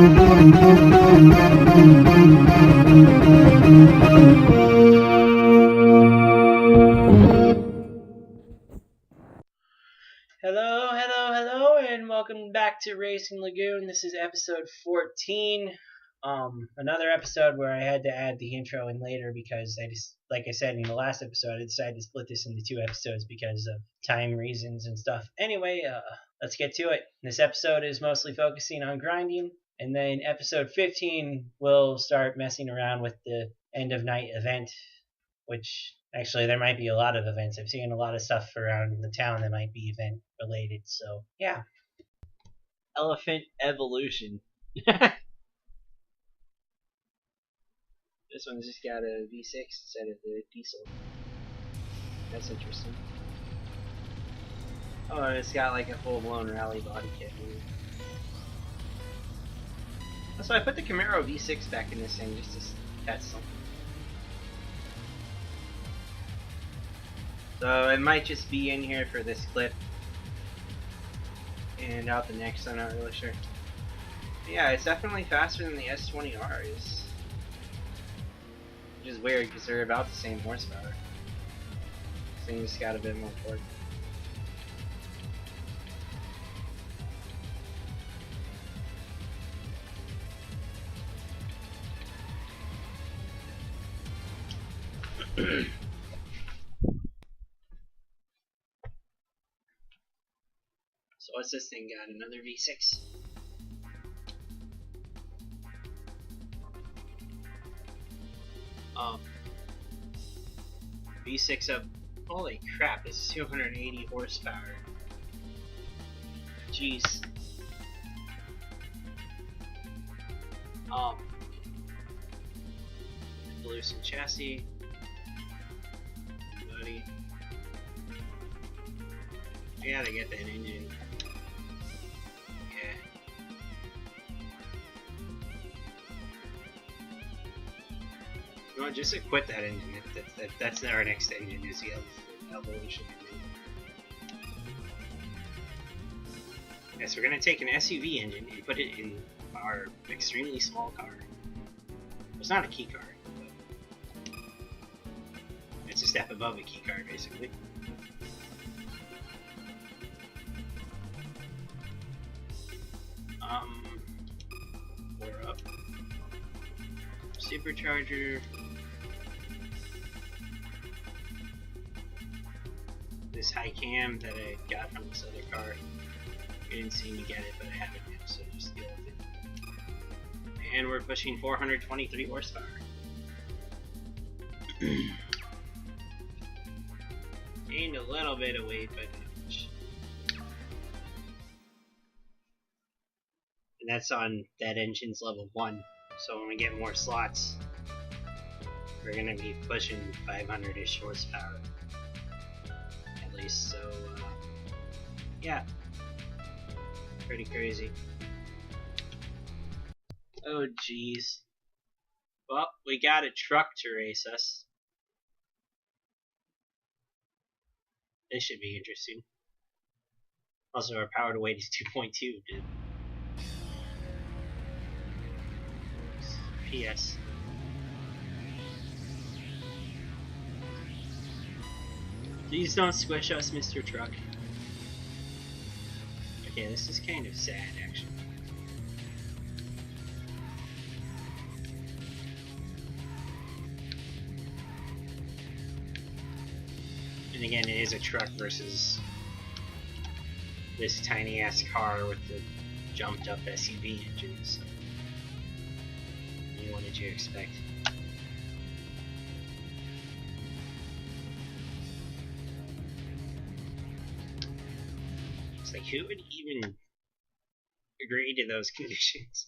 Hello, hello, hello, and welcome back to Racing Lagoon. This is episode 14. Another episode where I had to add the intro in later because like I said in the last episode, I decided to split this into two episodes because of time reasons and stuff. Anyway, let's get to it. This episode is mostly focusing on grinding, and then episode 15 will start messing around with the end of night event, which actually there might be a lot of events. I've seen a lot of stuff around the town that might be event related. So yeah. Elephant evolution. This one's just got a V6 instead of the diesel. That's interesting. Oh, and it's got like a full-blown rally body kit. That's why I put the Camaro V6 back in this thing, just to test something. So it might just be in here for this clip, and out the next, I'm not really sure. But yeah, it's definitely faster than the S20R is. Which is weird because they're about the same horsepower. This thing just got a bit more torque. So what's this thing got? Another V6? V6 up. Holy crap, this is 280 horsepower. Jeez. Loosen chassis. Buddy. I gotta get that engine. Yeah. You know what, just to quit that engine. That's our next engine, is the evolution engine. Yes, we're gonna take an SUV engine and put it in our extremely small car. It's not a key car, but it's a step above a key car, basically. We're up. Supercharger. This high cam that I got from this other car. You didn't see me get it, but I have it now, so just deal with it. And we're pushing 423 horsepower. Gained a little bit of weight, but not much. And that's on that engine's level 1. So when we get more slots, we're gonna be pushing 500-ish horsepower. At least, so yeah. Pretty crazy. Oh jeez. Well, we got a truck to race us. This should be interesting. Also, our power to weight is 2.2, dude. PS. Please don't squish us, Mr. Truck. Okay, this is kind of sad, actually. And again, it is a truck versus this tiny ass car with the jumped up SUV engine, so what did you expect? It's like, who would even agree to those conditions?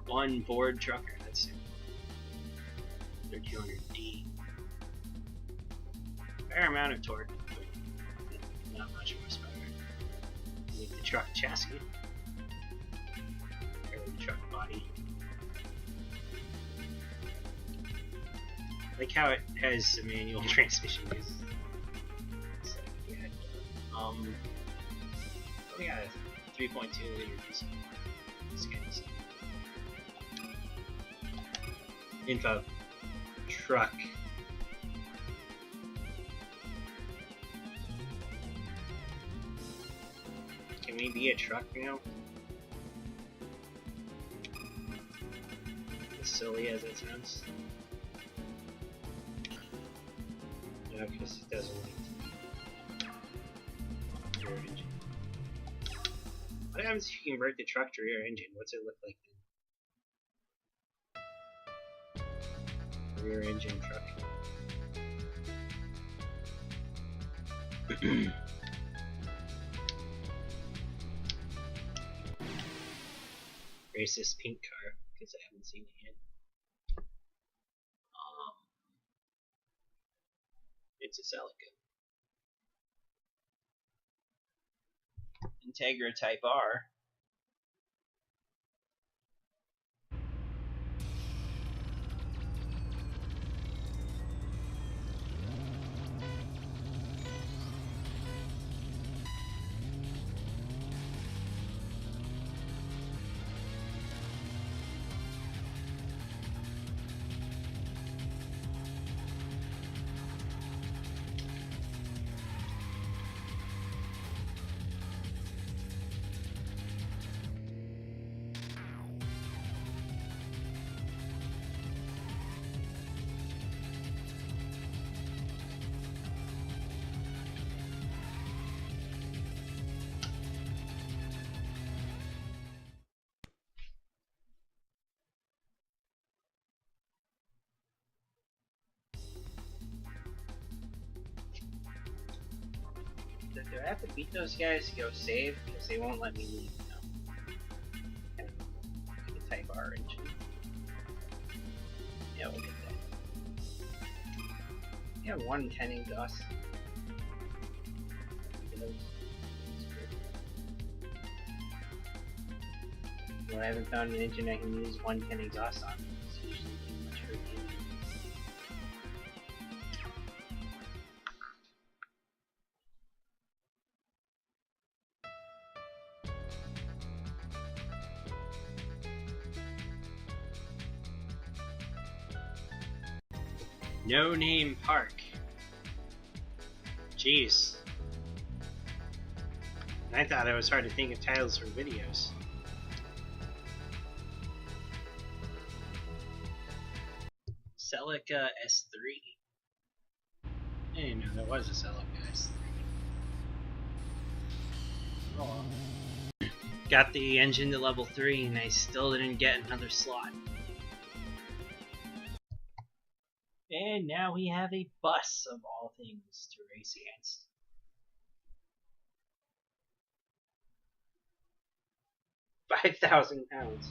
One Ford trucker, that's it. They're 200D. Fair amount of torque, but not much horsepower. Make the truck chassis. Or the truck body. Like how it has a manual transmission. So, yeah, We got a 3.2 liter diesel. Skins. Info. Truck. Can we be a truck now? As silly as it sounds. No, because it doesn't like rear engine. What happens if you convert the truck to rear engine? What's it look like then? Rear engine truck. Race this pink car, because I haven't seen it yet. It's a Celica. Integra Type R. Do I have to beat those guys to go save? Because they won't let me leave now. Kind of like a Type R engine. Yeah, we'll get that. You have 110 exhaust. Well, I haven't found an engine I can use 110 exhaust on. It's usually too much for the engine. No Name Park. Jeez. I thought it was hard to think of titles for videos. Celica S3. I didn't know there was a Celica S3. Oh well. Got the engine to level 3 and I still didn't get another slot. And now we have a bus of all things to race against. £5,000.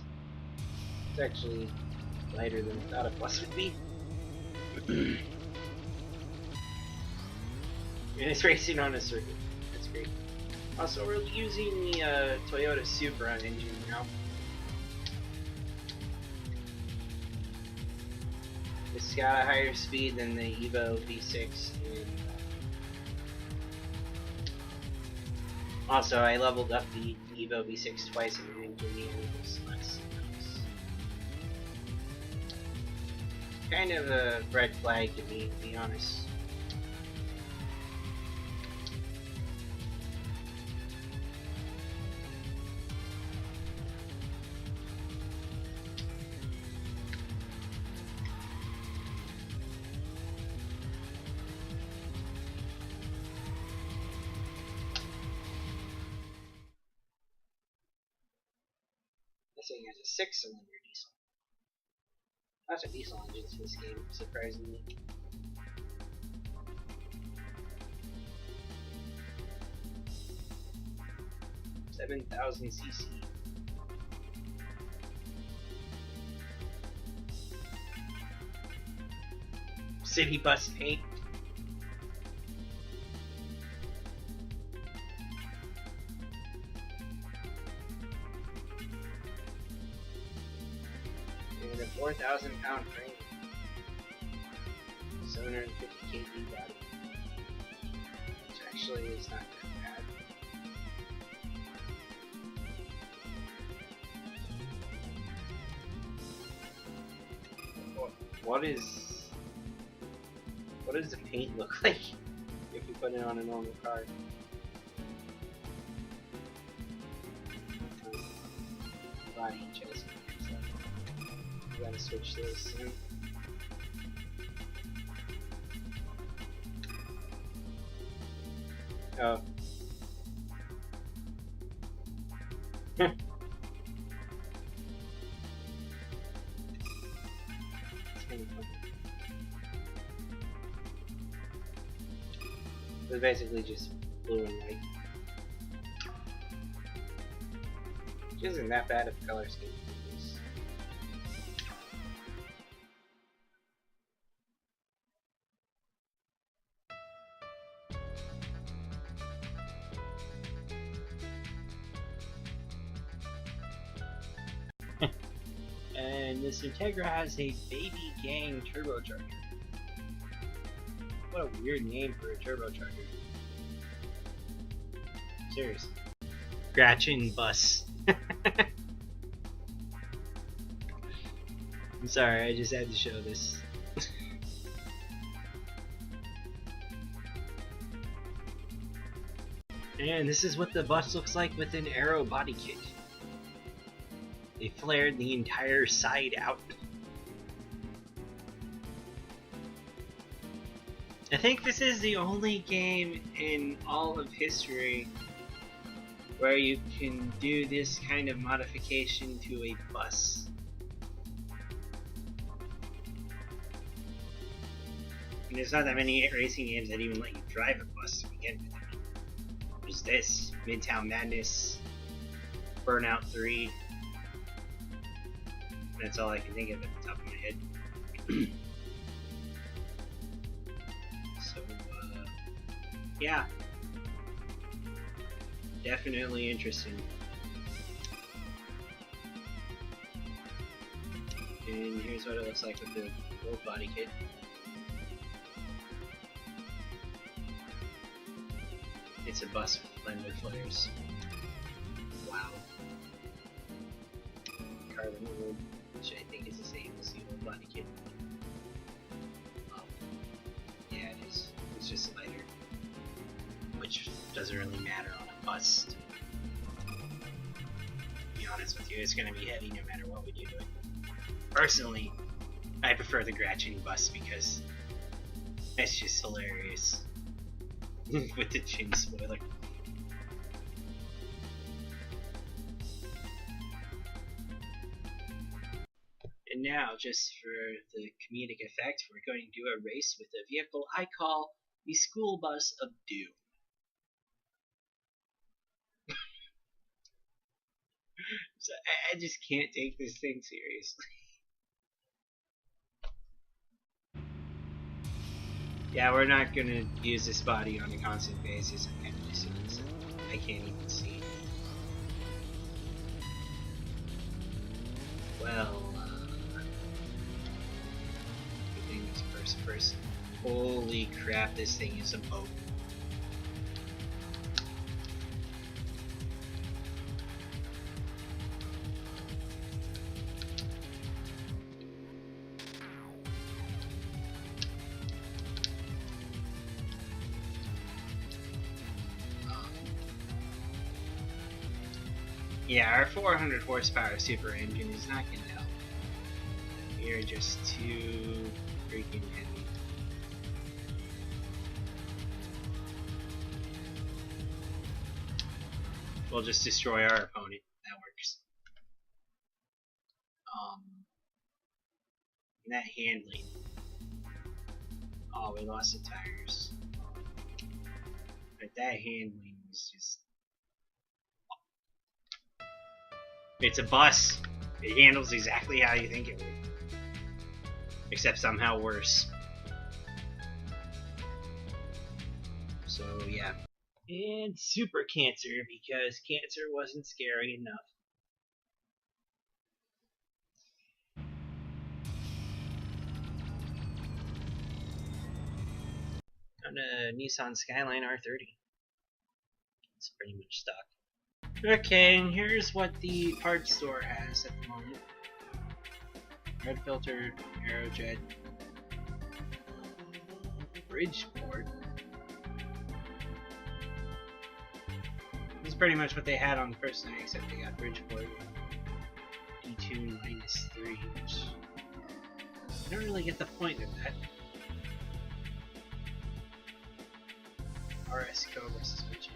It's actually lighter than I thought a bus would be. And it's racing on a circuit. That's great. Also, we're using the Toyota Supra engine now. It's got a higher speed than the Evo V6. And also, I leveled up the Evo V6 twice and it didn't give me any of those less. Kind of a red flag to me, to be honest. This thing has a 6-cylinder diesel. Lots of diesel engines in this game, surprisingly. $7,000cc. City bus paint. And a 4,000-pound frame. 750 kg body. It's actually is not that bad. What does the paint look like if you put it on a normal card? Body and chest. So you gotta switch those soon. Oh. It's basically just blue and white. Which isn't that bad of a color scheme. And this Integra has a baby gang turbocharger. What a weird name for a turbocharger. Seriously. Gratchen bus. I'm sorry, I just had to show this. And this is what the bus looks like with an aero body kit. They flared the entire side out. I think this is the only game in all of history where you can do this kind of modification to a bus. And there's not that many racing games that even let you drive a bus to begin with. There's this, Midtown Madness, Burnout 3. That's all I can think of at the top of my head. So, yeah. Definitely interesting. And here's what it looks like with the old body kit. It's a bus with blender flares. Wow. Carbon wood, which I think is the same as the old body kit. Yeah, it is. It's just lighter. Which doesn't really matter on a bus. To be honest with you, it's going to be heavy no matter what we do to it. Personally, I prefer the Gratchen bus because it's just hilarious. With the chin spoiler. And now, just for the comedic effect, we're going to do a race with a vehicle I call the School Bus of Doom. So I just can't take this thing seriously. Yeah, we're not gonna use this body on a constant basis anytime soon, so I can't even see. Well, good thing it's first person. Holy crap, this thing is a boat. Yeah, our 400 horsepower super engine is not gonna help. We are just too freaking heavy. We'll just destroy our opponent. That works. And that handling. Oh, we lost the tires. But that handling is just... It's a bus. It handles exactly how you think it would. Except somehow worse. So, yeah. And super cancer, because cancer wasn't scary enough. On a Nissan Skyline R30. It's pretty much stock. Okay, and here's what the parts store has at the moment. Red filter, Aerojet, Bridgeport. This is pretty much what they had on the first night, except they got Bridgeport D2 -3, which I don't really get the point of that. RS Cobra suspension.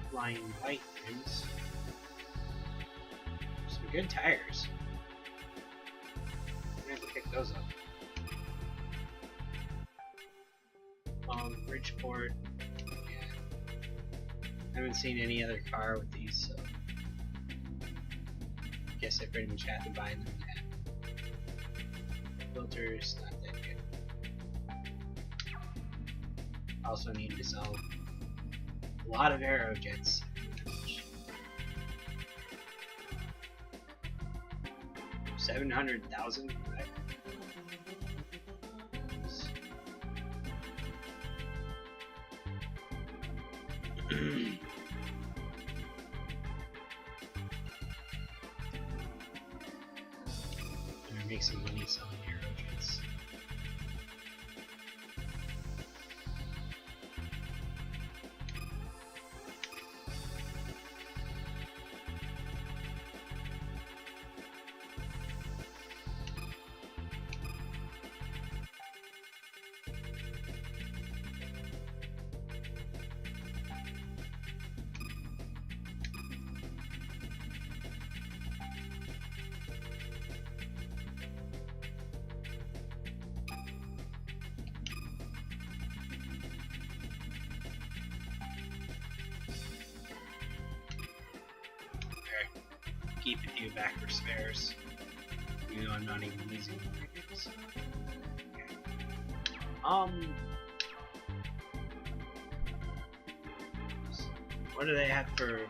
Flying white rims. Some good tires. I'm gonna have to pick those up. Bridgeport. Yeah. I haven't seen any other car with these, so I guess I pretty much had to buy them. Filters, not that good. Also need to sell a lot of Aerojets. 700,000. Make some money selling Aerojets. Keep a few back for spares. You know I'm not even using them right now. So. Okay. What do they have for? Of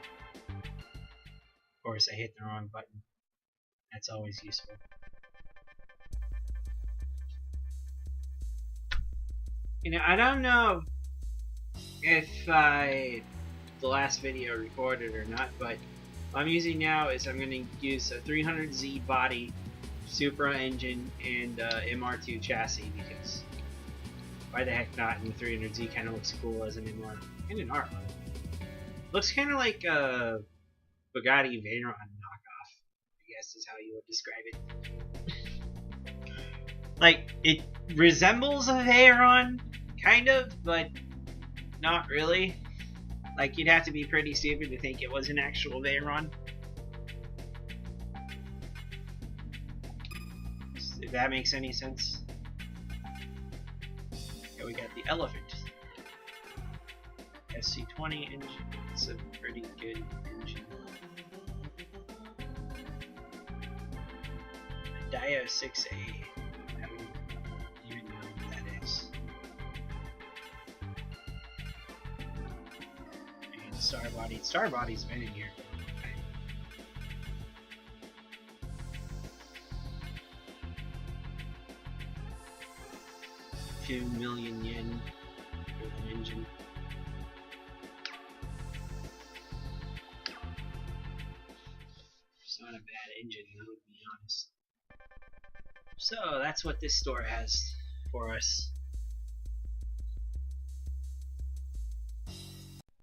course, I hit the wrong button. That's always useful. You know, I don't know if the last video recorded or not, but what I'm using now is I'm going to use a 300Z body, Supra engine, and MR2 chassis, because why the heck not? And the 300Z kind of looks cool as an MR and an R. Looks kind of like a Bugatti Veyron knockoff, I guess is how you would describe it. Like, it resembles a Veyron, kind of, but not really. Like, you'd have to be pretty stupid to think it was an actual Veyron. If that makes any sense. Okay, we got the Elephant. SC20 engine. It's a pretty good engine. Dio 6A. I don't even know what that is. And Starbody's been in here for a long time. 2 million yen for the engine. It's not a bad engine, though, to be honest. So that's what this store has for us.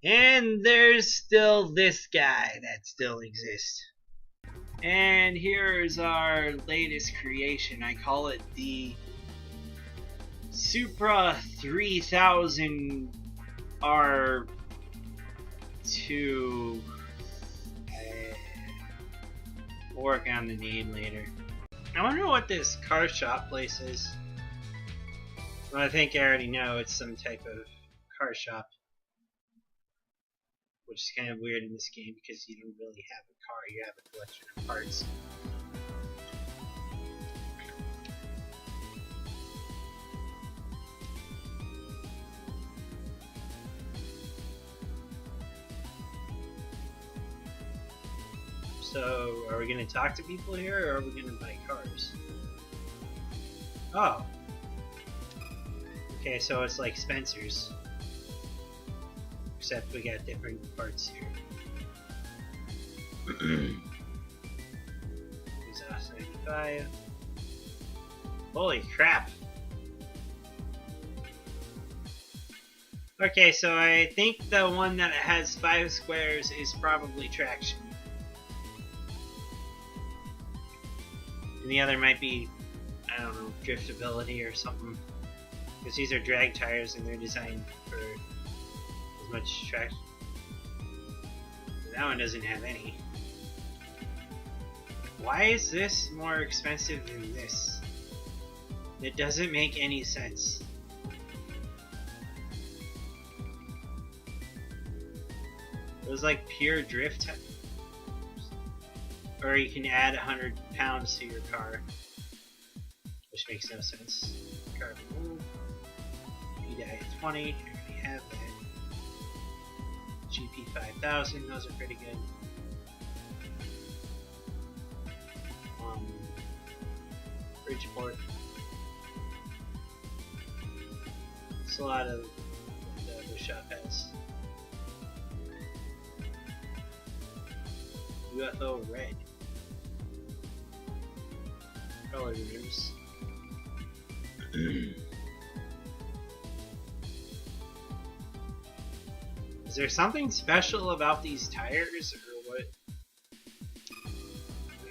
And there's still this guy that still exists. And here's our latest creation. I call it the Supra 3000 R2. We'll work on the name later. I wonder what this car shop place is. Well, I think I already know it's some type of car shop. Which is kind of weird in this game because you don't really have a car, you have a collection of parts. So, are we going to talk to people here, or are we going to buy cars? Oh. Okay, so it's like Spencer's. Except we got different parts here. Exhaust 95. Holy crap! Okay, so I think the one that has 5 squares is probably traction. And the other might be, I don't know, driftability or something. Because these are drag tires and they're designed for as much traction. That one doesn't have any. Why is this more expensive than this? It doesn't make any sense. It was like pure drift. Or you can add 100 pounds to your car. Which makes no sense. Car move. PDI 20, you already have that. GP 5000, those are pretty good. Bridgeport. It's a lot of the shop has. UFO red. Color rims. Is there something special about these tires, or what?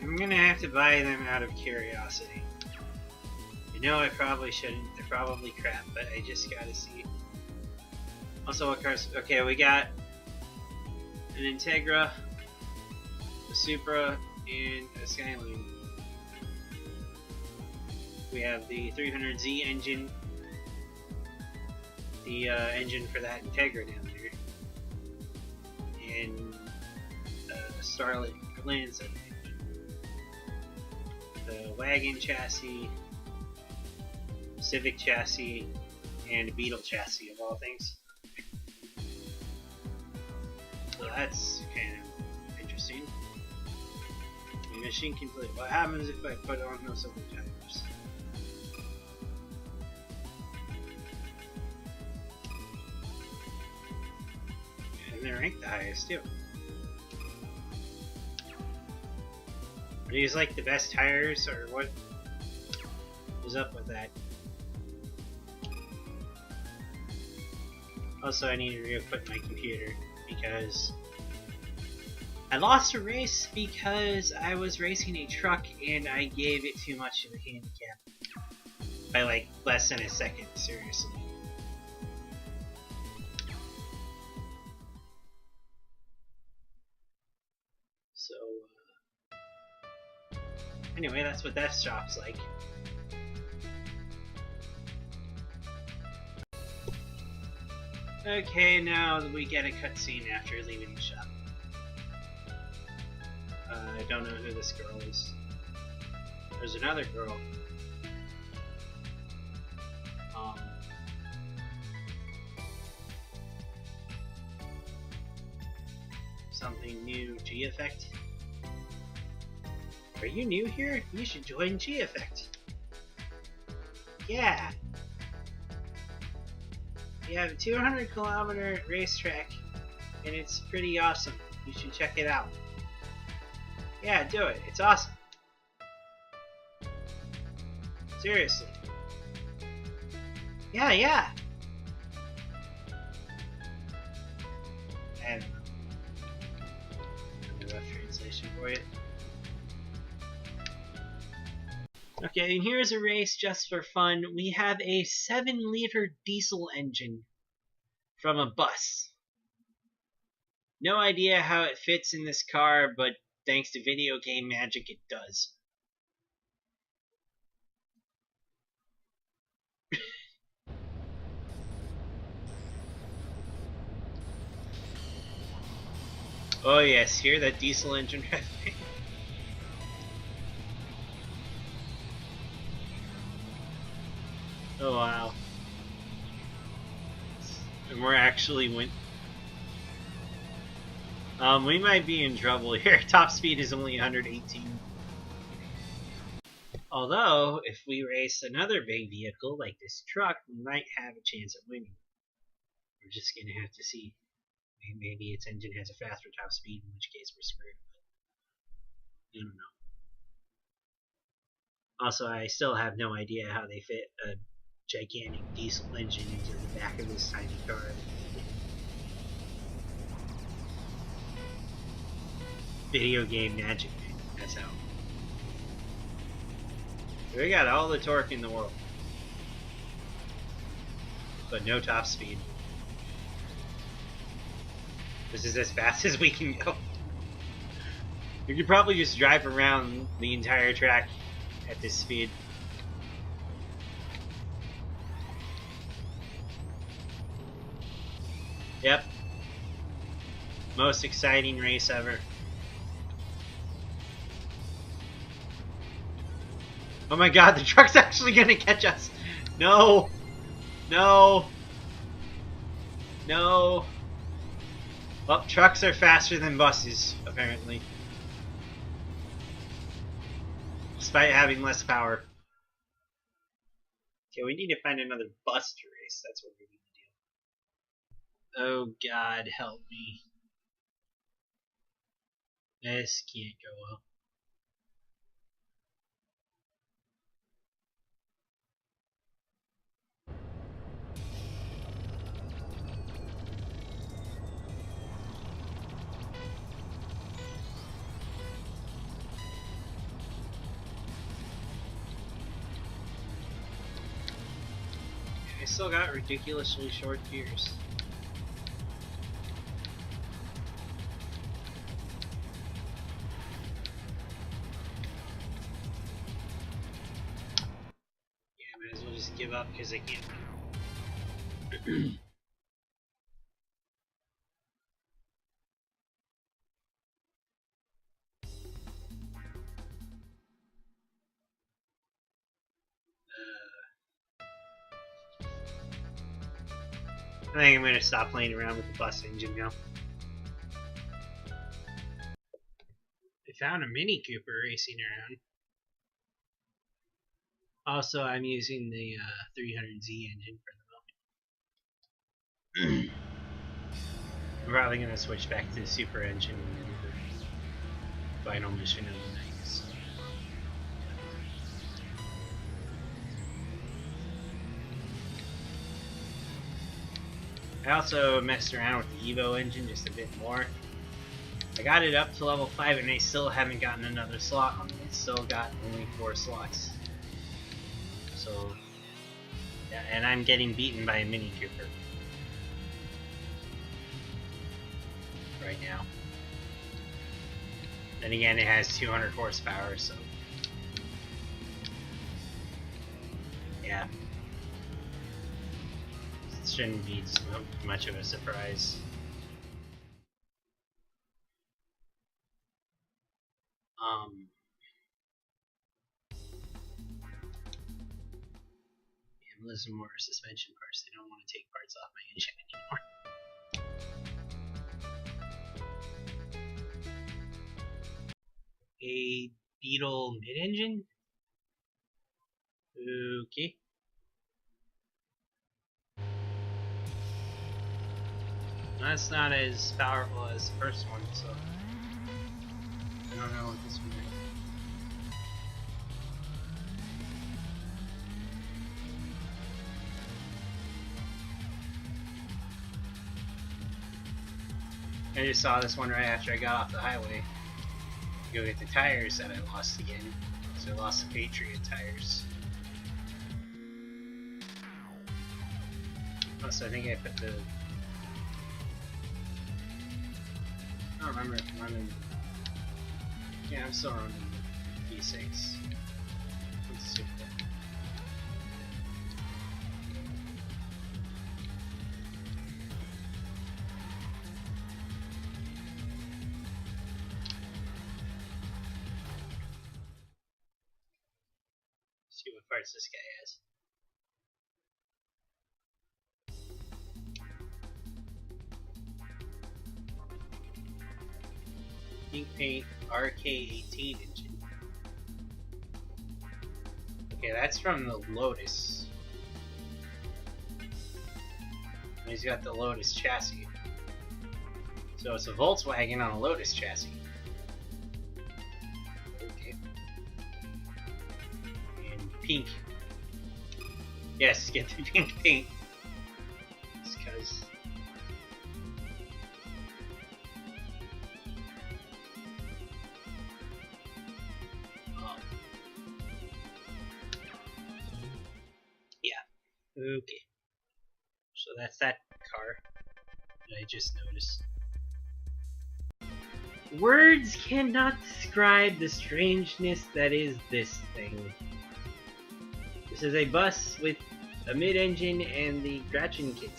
I'm gonna have to buy them out of curiosity. You know, I probably shouldn't. They're probably crap, but I just gotta see. Also, what cars? Okay, we got an Integra, a Supra, and a Skyline. We have the 300Z engine, the engine for that Integra down there, and Starlet Lanza engine, the wagon chassis, Civic chassis, and Beetle chassis of all things. So that's kind of interesting. The machine complete. What happens if I put on those other tires? And they're ranked the highest too. Are these like the best tires, or what is up with that? Also, I need to re-equip my computer because I lost a race because I was racing a truck and I gave it too much of a handicap. By like less than a second, seriously. So, anyway, that's what that shop's like. Okay, now we get a cutscene after leaving the shop. I don't know who this girl is. There's another girl. Something new, G-Effect. Are you new here? You should join G-Effect. Yeah! We have a 200-kilometer racetrack, and it's pretty awesome. You should check it out. Yeah, do it. It's awesome. Seriously. Yeah. I don't know. A rough translation for you. Okay, and here's a race just for fun. We have a 7-liter diesel engine from a bus. No idea how it fits in this car, but thanks to video game magic, it does. Oh yes, hear that diesel engine revving? Oh wow. And we're actually we might be in trouble here. Top speed is only 118. Although, if we race another big vehicle like this truck, we might have a chance of winning. We're just gonna have to see. Maybe its engine has a faster top speed, in which case we're screwed. But I don't know. Also, I still have no idea how they fit a gigantic diesel engine into the back of this tiny car. Video game magic, man. That's how. We got all the torque in the world, but no top speed. This is as fast as we can go. You could probably just drive around the entire track at this speed. Yep. Most exciting race ever. Oh my god, the truck's actually gonna catch us! No! No! No! Well, trucks are faster than buses, apparently. Despite having less power. Okay, we need to find another bus to race. That's what we need to do. Oh god, help me. This can't go well. I still got ridiculously short gears. Yeah, might as well just give up because I can't. I think I'm gonna stop playing around with the bus engine now. I found a Mini Cooper racing around. Also, I'm using the 300Z engine for the moment. I'm probably gonna switch back to the Super engine in the final mission of the night. So. I also messed around with the Evo engine just a bit more. I got it up to level 5 and I still haven't gotten another slot on it. It's still got only 4 slots. So, yeah, and I'm getting beaten by a Mini Cooper right now. Then again, it has 200 horsepower, so yeah. Shouldn't be much of a surprise. I'm losing more suspension parts. I don't want to take parts off my engine anymore. A Beetle mid-engine? Okay. That's not as powerful as the first one, so I don't know what this one is. I just saw this one right after I got off the highway. Go get the tires that I lost again. So I lost the Patriot tires. Also, I think I put the... I don't remember if I'm running... Yeah, I'm still running the V6. Let's see. See what parts this guy has. Pink Paint RK18 engine. Okay, that's from the Lotus. And he's got the Lotus chassis. So it's a Volkswagen on a Lotus chassis. Okay. And pink. Yes, get the pink paint. It's because... Okay. So that's that car that I just noticed. Words cannot describe the strangeness that is this thing. This is a bus with a mid-engine and the Gretchen kit.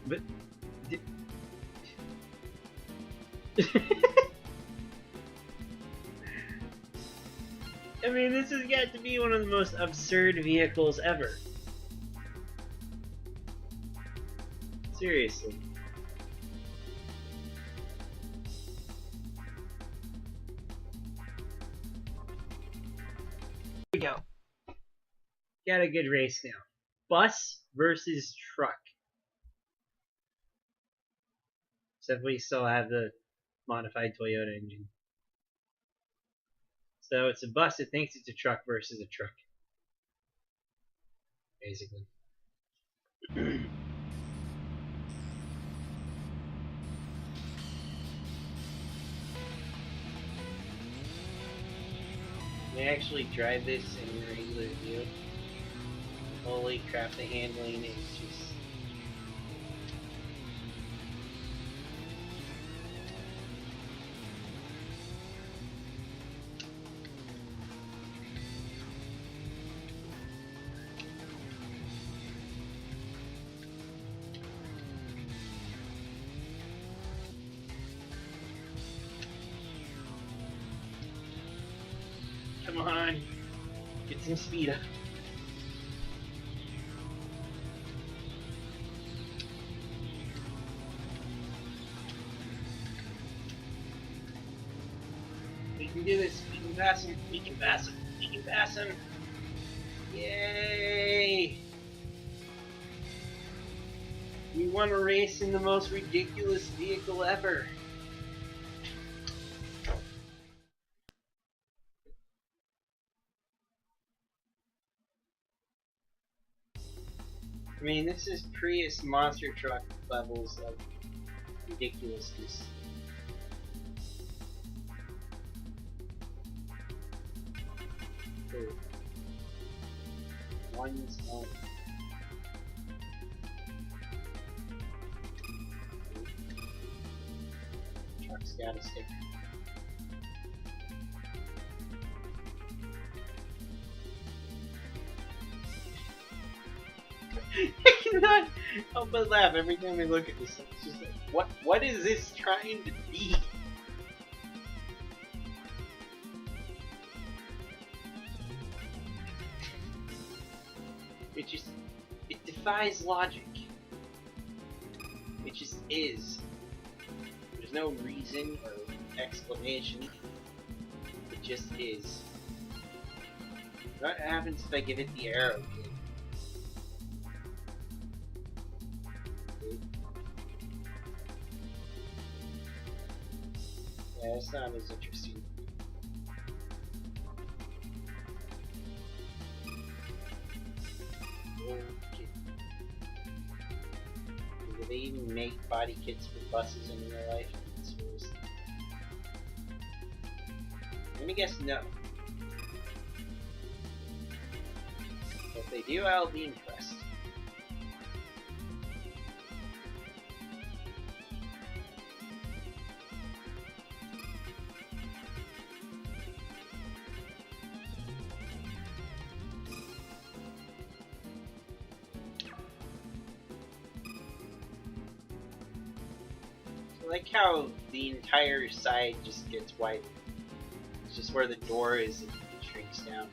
But... I mean, this has got to be one of the most absurd vehicles ever. Seriously. Here we go. Got a good race now. Bus versus truck. Except we still have the modified Toyota engine. So it's a bus that thinks it's a truck versus a truck. Basically. They actually drive this in regular view. Holy crap, the handling is just... Come on, get some speed up. We can do this. We can pass him. We can pass him. We can pass him. Yay! We won a race in the most ridiculous vehicle ever. I mean, this is Prius monster truck levels of ridiculousness. Ooh. One stone. Truck's got a sticker. I cannot help but laugh every time I look at this. It's just like, what is this trying to be? It defies logic. It just is. There's no reason or explanation. It just is. What happens if I give it the arrow kid? Yeah, it's not as interesting. Okay. Do they even make body kits for buses in real life? Seriously. I'm gonna guess no. But if they do, I'll be impressed. I like how the entire side just gets wider. It's just where the door is, it shrinks down.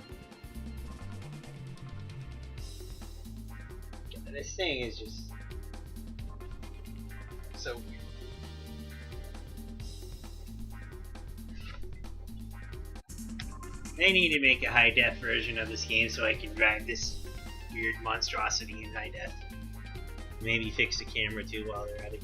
This thing is just so weird. They need to make a high-def version of this game so I can drive this weird monstrosity in high-def. Maybe fix the camera too while they're at it.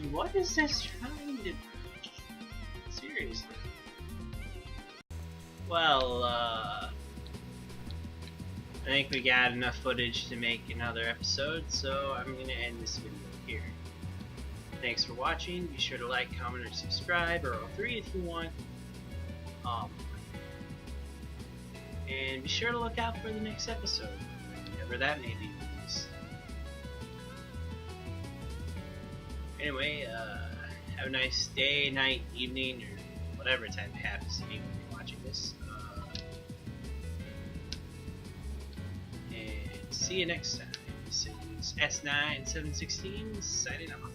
What is this trying to... Seriously. Well, I think we got enough footage to make another episode, so I'm going to end this video here. Thanks for watching. Be sure to like, comment, or subscribe, or all three if you want. And be sure to look out for the next episode, whenever that may be released. Anyway, have a nice day, night, evening, or whatever time it happens to be when you're watching this. And see you next time. This is S9716 signing off.